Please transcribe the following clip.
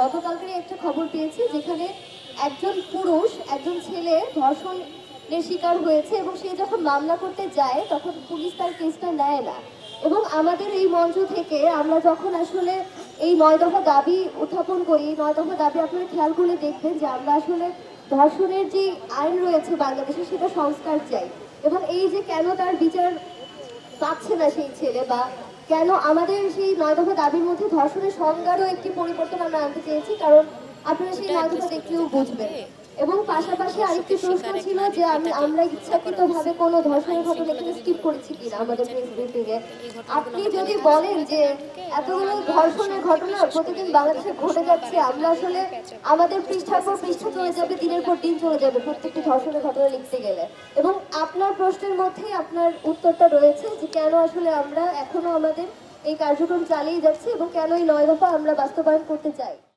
গতকালকেরই একটা খবর পেয়েছি যেখানে একজন পুরুষ একজন ছেলে ধর্ষণের শিকার হয়েছে এবং সে যখন মামলা করতে যায় তখন পুলিশ তার কেসটা নেয় না। এবং আমাদের এই মঞ্চ থেকে আমরা যখন আসলে এই 9 দফা দাবি উত্থাপন করি, 9 দফা দাবি আপনারা খেয়াল করে দেখবেন যে আমরা আসলে ধর্ষণের যে আইন রয়েছে বাংলাদেশে সেটা সংস্কার চাই। এবং এই যে কেন তার বিচার পাচ্ছে না সেই ছেলে, বা কেন আমাদের সেই 9 দফা দাবির মধ্যে ধর্ষণের সংজ্ঞারও একটি পরিবর্তন আমরা আনতে চেয়েছি, কারণ আপনারা সেই 9 দফা দেখলেও বুঝবেন। এবং পাশাপাশি আরেকটি প্রশ্ন ছিল যে আমরা ইচ্ছাকৃতভাবে কোনো ধর্ষণের ঘটনা এখানে স্কিপ করেছি কিনা আমাদের প্রেস ব্রিফিংয়ে। আপনি যদি বলেন যে এতগুলো ধর্ষণের ঘটনা প্রতিদিন বাংলাদেশে ঘটে যাচ্ছে, আমরা আসলে আমাদের পৃষ্ঠার পর পৃষ্ঠা চলে যাবে, দিনের পর দিন চলে যাবে প্রত্যেকটি ধর্ষণের ঘটনা লিখতে গেলে। এবং আপনার প্রশ্নের মধ্যেই আপনার উত্তরটা রয়েছে যে কেন আসলে আমরা এখনো আমাদের এই কার্যক্রম চালিয়ে যাচ্ছি এবং কেন এই 9 দফা আমরা বাস্তবায়ন করতে চাই।